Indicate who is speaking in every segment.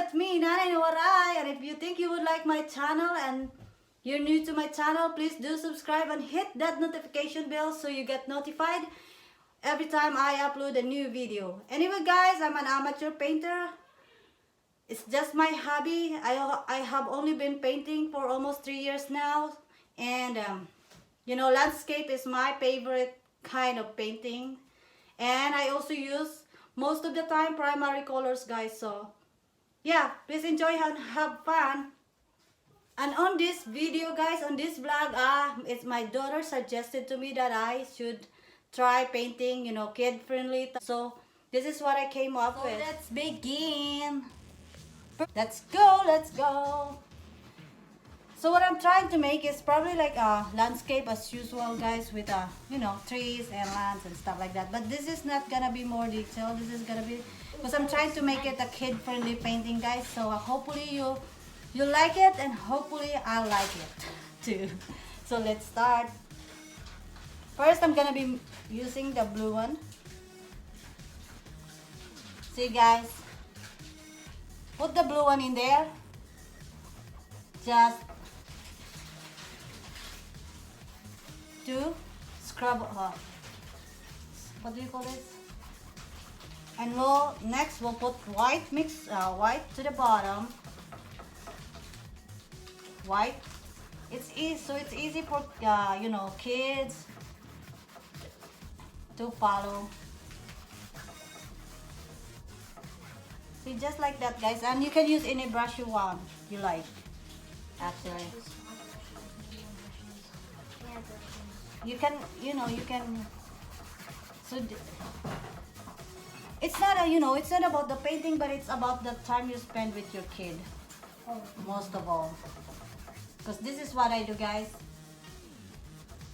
Speaker 1: it's me, Nanay Waray, and if you think you would like my channel and you're new to my channel, please do subscribe and hit that notification bell so you get notified every time I upload a new video. Anyway guys, I'm an amateur painter. It's just my hobby. I have only been painting for almost 3 years now, and you know, landscape is my favorite kind of painting, and I also use most of the time primary colors, guys. So yeah, please enjoy and have fun. And on this video, guys, on this vlog, it's my daughter suggested to me that I should try painting, you know, kid friendly. So this is what I came up with. Let's begin. Let's go, let's go. So what I'm trying to make is probably like a landscape as usual, guys, with you know, trees and lands and stuff like that. But this is not gonna be more detailed. This is gonna be, because I'm trying to make it a kid-friendly painting, guys. So hopefully you like it, and hopefully I like it too. So let's start. First, I'm gonna be using the blue one. See, guys, put the blue one in there. Just to scrub, what do you call this? And next we'll put white, mix white to the bottom. White. It's easy, so it's easy for you know, kids to follow. See, just like that, guys, and you can use any brush you want, you like. Actually, you can, you know, you can. So it's not a, you know, it's not about the painting, but it's about the time you spend with your kid, most of all. Because this is what I do, guys.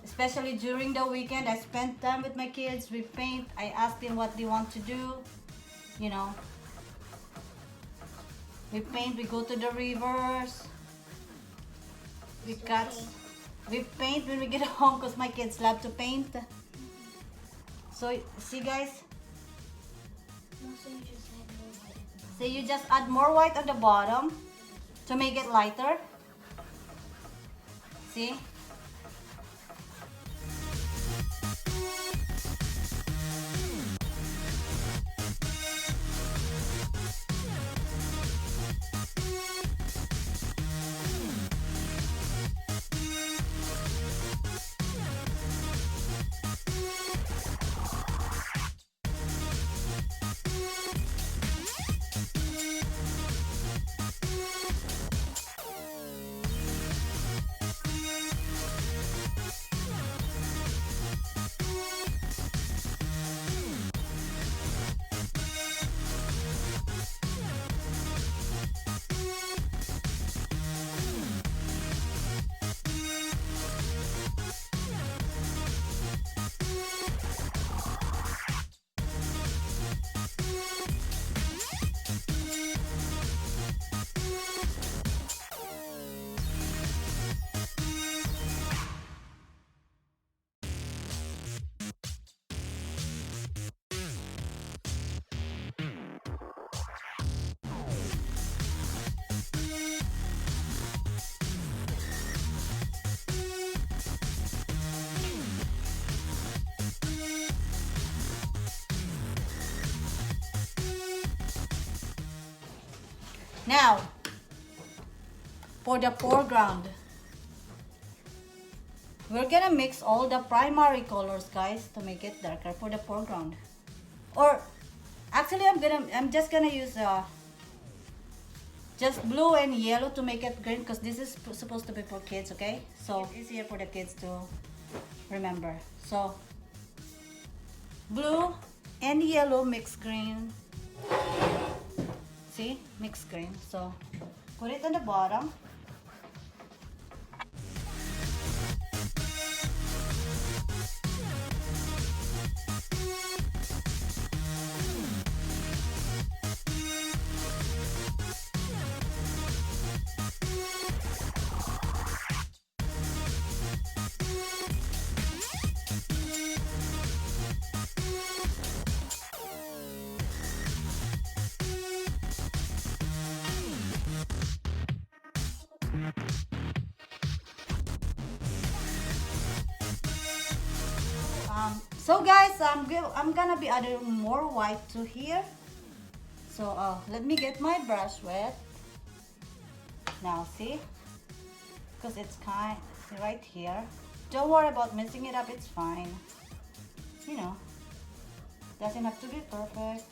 Speaker 1: Especially during the weekend, I spend time with my kids. We paint. I ask them what they want to do. You know, we paint. We go to the rivers. We cut. We paint when we get home because my kids love to paint. So see, guys. So you just add more white on the bottom to make it lighter. See? Now, for the foreground, we're gonna mix all the primary colors, guys, to make it darker for the foreground. Or actually, I'm just gonna use just blue and yellow to make it green, because this is supposed to be for kids, okay? So it's easier for the kids to remember. So blue and yellow mix green. See, mixed green. So put it on the bottom. So guys, I'm gonna be adding more white to here. So let me get my brush wet. Now see, because it's kind right here. Don't worry about messing it up, it's fine. You know, doesn't have to be perfect.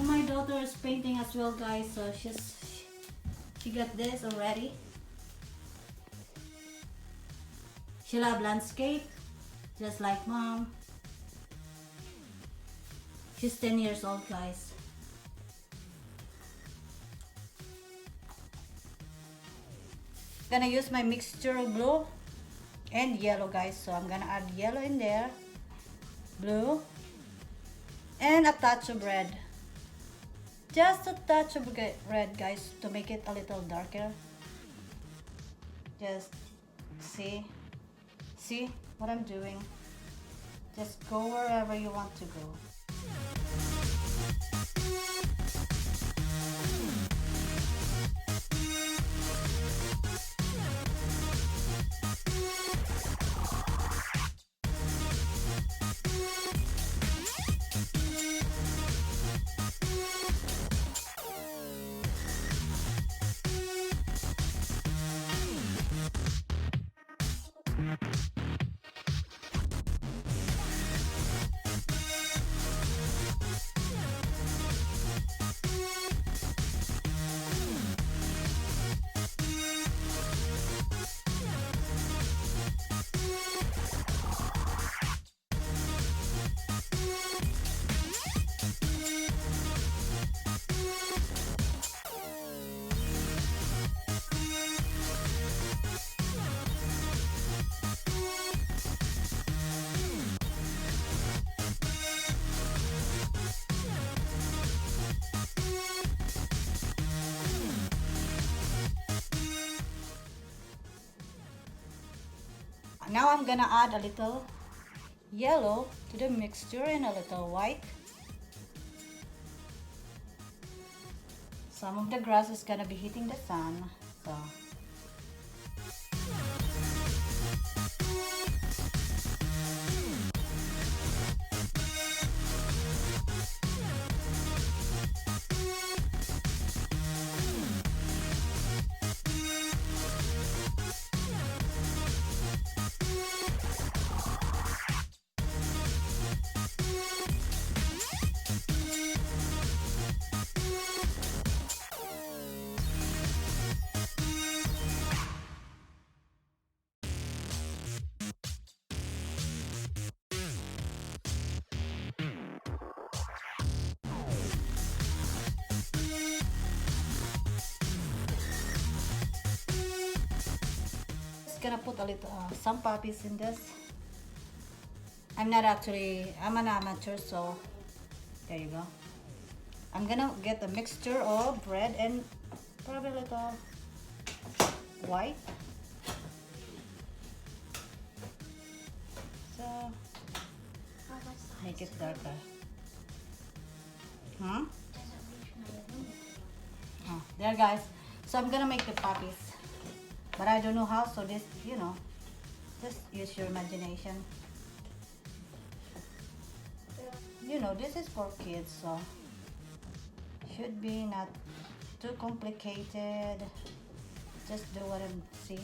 Speaker 1: My daughter is painting as well, guys, so she got this already. She loves landscape just like mom. She's 10 years old, guys. Gonna use my mixture of blue and yellow, guys, so I'm gonna add yellow in there, blue, and a touch of red. Just a touch of red, guys, to make it a little darker. Just see what I'm doing. Just go wherever you want to go. Now I'm gonna add a little yellow to the mixture and a little white. Some of the grass is gonna be hitting the sun, so gonna put a little some puppies in this. I'm an amateur, so there you go. I'm gonna get a mixture of red and probably a little white. So make it darker. Hmm? Oh, there guys. So I'm gonna make the puppies. But I don't know how, so this, you know, just use your imagination. You know, this is for kids, so should be not too complicated. Just do what I see.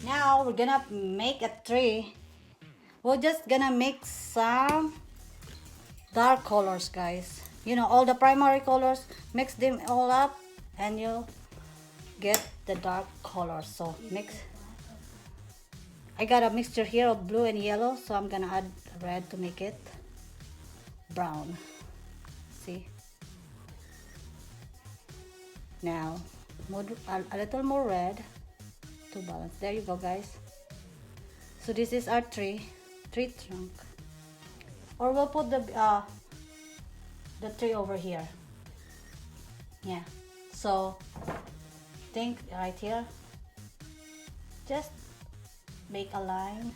Speaker 1: Now we're gonna make a tree. We're just gonna mix some dark colors, guys. You know, all the primary colors, mix them all up and you'll get the dark colors. So mix. I got a mixture here of blue and yellow, so I'm gonna add red to make it brown. See? Now, a little more red to balance. There you go, guys. So this is our tree trunk. Or we'll put the tree over here. Yeah. So think right here. Just make a line.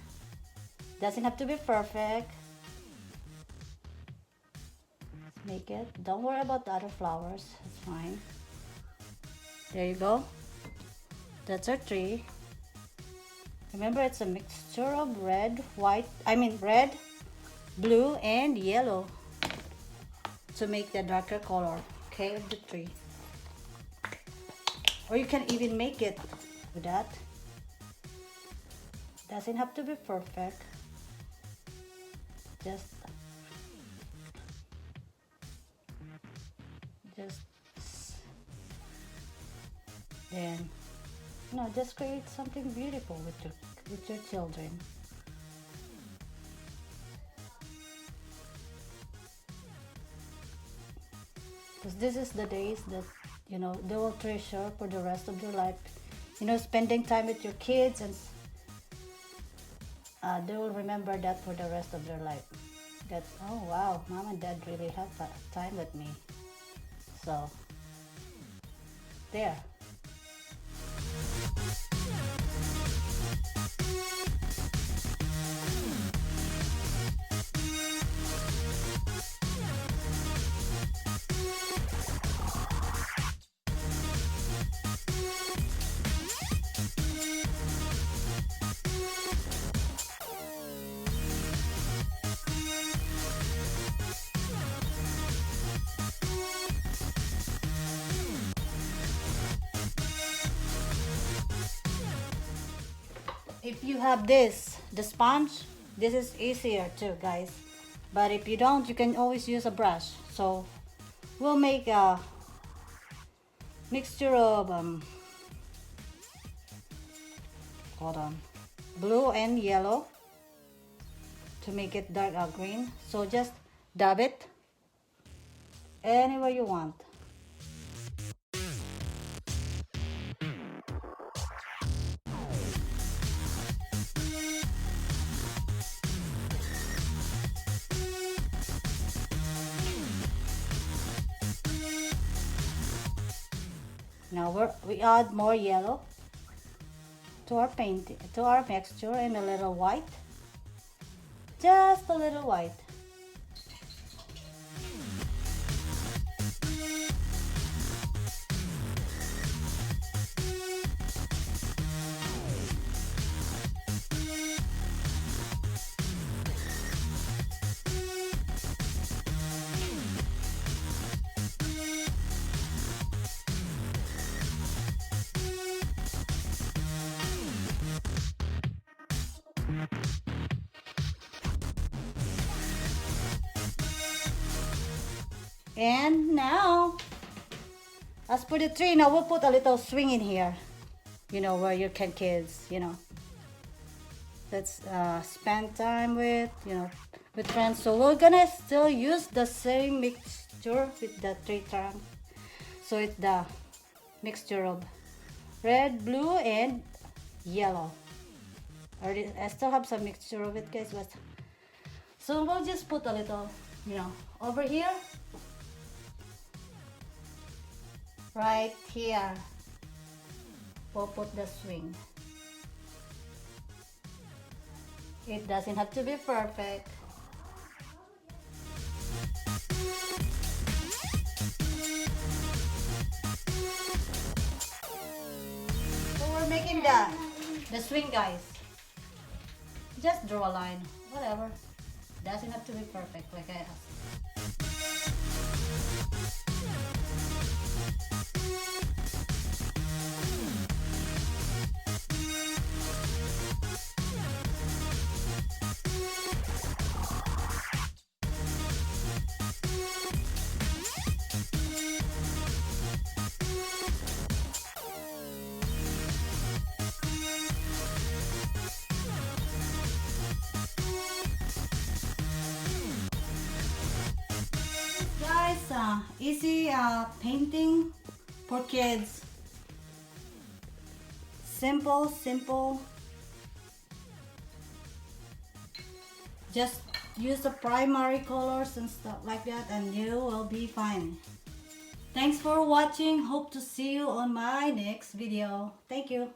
Speaker 1: Doesn't have to be perfect. Make it. Don't worry about the other flowers. It's fine. There you go. That's our tree. Remember, it's a mixture of red, blue, and yellow to make the darker color, okay, of the tree. Or you can even make it with that. Doesn't have to be perfect. Just then, no, just create something beautiful with your children. Because this is the days that, you know, they will treasure for the rest of their life. You know, spending time with your kids, and they will remember that for the rest of their life. That, oh wow, mom and dad really have time with me. So, there. If you have the sponge, this is easier too, guys. But if you don't, you can always use a brush. So we'll make mixture of hold on, blue and yellow to make it dark green. So just dab it anywhere you want. Now we add more yellow to our paint, to our mixture, and a little white. Just a little white. And now, as for the tree, now we'll put a little swing in here. You know, where you can kids, you know. Let's spend time with, you know, with friends. So we're gonna still use the same mixture with the tree trunk. So it's the mixture of red, blue, and yellow. I still have some mixture of it, guys, but so we'll just put a little, you know, over here. Right here, we'll put the swing. It doesn't have to be perfect. So we're making the swing, guys. Just draw a line, whatever. Doesn't have to be perfect, like I asked. Easy painting for kids. Simple. Just use the primary colors and stuff like that, and you will be fine. Thanks for watching. Hope to see you on my next video. Thank you.